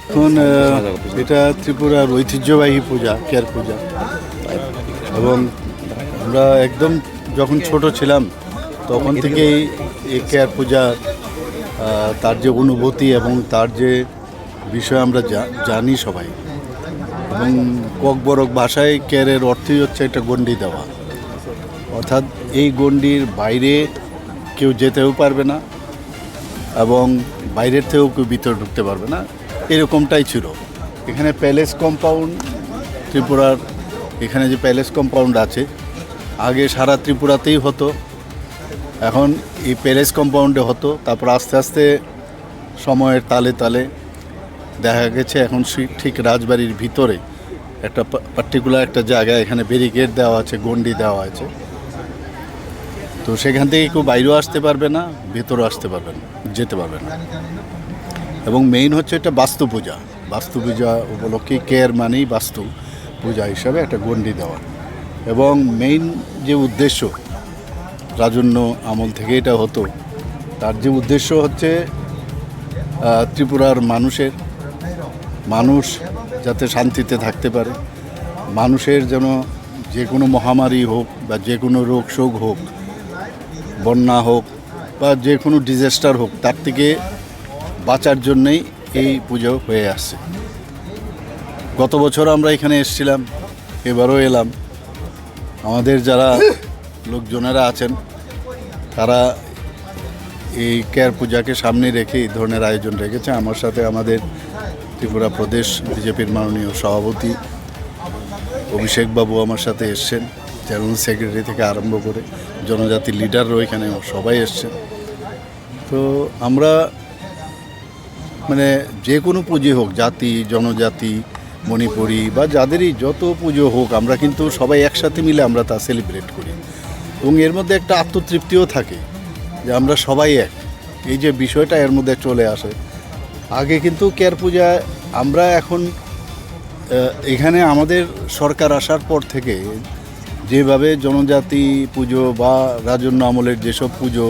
এখন এটা ত্রিপুরার ঐতিহ্যবাহী পূজা, কেয়ার পূজা। এবং আমরা একদম যখন ছোট ছিলাম তখন থেকেই এই কেয়ার পূজা, তার যে অনুভূতি এবং তার যে বিষয় আমরা জানি সবাই। এবং ককবরক ভাষায় কেয়ারের অর্থই হচ্ছে একটা গণ্ডি দেওয়া, অর্থাৎ এই গণ্ডির বাইরে কেউ যেতেও পারবে না এবং বাইরের থেকেও কেউ ভিতরে ঢুকতে পারবে না, এরকমটাই ছিল। এখানে প্যালেস কম্পাউন্ড, ত্রিপুরার এখানে যে প্যালেস কম্পাউন্ড আছে, আগে সারা ত্রিপুরাতেই হতো, এখন এই প্যালেস কম্পাউন্ডে হতো। তারপর আস্তে আস্তে সময়ের তালে তালে দেখা গেছে এখন ঠিক রাজবাড়ির ভিতরে একটা পার্টিকুলার একটা জায়গায় এখানে ব্যারিকেড দেওয়া আছে, গণ্ডি দেওয়া আছে। তো সেখান থেকে কেউ বাইরেও আসতে পারবে না, ভেতরেও আসতে পারবে না, যেতে পারবে না। এবং মেইন হচ্ছে এটা বাস্তু পূজা। বাস্তু পূজা উপলক্ষে কেয়ার মানেই বাস্তু পূজা হিসাবে একটা গণ্ডি দেওয়া। এবং মেইন যে উদ্দেশ্য, রাজন্য আমল থেকে এটা হতো, তার যে উদ্দেশ্য হচ্ছে ত্রিপুরার মানুষ যাতে শান্তিতে থাকতে পারে, মানুষের যেন যে কোনো মহামারী হোক বা যে কোনো রোগ শোক হোক, বন্যা হোক বা যে কোনো ডিজাস্টার হোক, তার থেকে বাঁচার জন্যেই এই পুজো হয়ে আসছে। গত বছর আমরা এখানে এসেছিলাম, এবারও এলাম। আমাদের যারা লোকজনেরা আছেন তারা এই কেয়ার পূজাকে সামনে রেখে এই ধরনের আয়োজন রেখেছে। আমার সাথে আমাদের ত্রিপুরা প্রদেশ বিজেপির মাননীয় সভাপতি অভিষেক বাবু আমার সাথে এসছেন, জেনারেল সেক্রেটারি থেকে আরম্ভ করে জনজাতির লিডাররাও এখানে সবাই এসছেন। তো আমরা মানে যে কোনো পুজো হোক, জাতি জনজাতি মণিপুরি বা যাদেরই যত পুজো হোক, আমরা কিন্তু সবাই একসাথে মিলে আমরা তা সেলিব্রেট করি। এবং এর মধ্যে একটা আত্মতৃপ্তিও থাকে যে আমরা সবাই এক, এই যে বিষয়টা এর মধ্যে চলে আসে। আগে কিন্তু কেয়ার পূজা আমরা এখন এখানে আমাদের সরকার আসার পর থেকে যেভাবে জনজাতি পুজো বা রাজন্য আমলের যেসব পুজো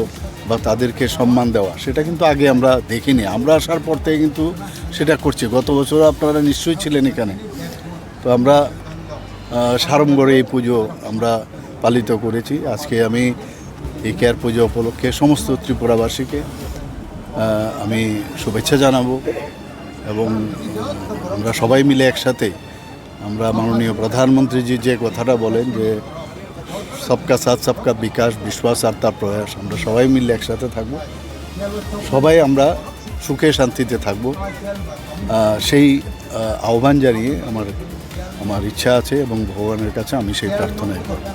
বা তাদেরকে সম্মান দেওয়া, সেটা কিন্তু আগে আমরা দেখিনি। আমরা আসার পর থেকে কিন্তু সেটা করছি। গত বছর আপনারা নিশ্চয়ই ছিলেন এখানে। তো আমরা সাড়ম্বরে এই পুজো আমরা পালিত করেছি। আজকে আমি এই কেয়ার পুজো উপলক্ষে সমস্ত ত্রিপুরাবাসীকে আমি শুভেচ্ছা জানাবো। এবং আমরা সবাই মিলে একসাথে, আমরা মাননীয় প্রধানমন্ত্রীজি যে কথাটা বলেন যে সবকা সাথ সবকা বিকাশ, বিশ্বাস আর তার প্রয়াস, আমরা সবাই মিলে একসাথে থাকব, সবাই আমরা সুখে শান্তিতে থাকব, সেই আহ্বান জানিয়ে আমার ইচ্ছা আছে এবং ভগবানের কাছে আমি সেই প্রার্থনাই করব।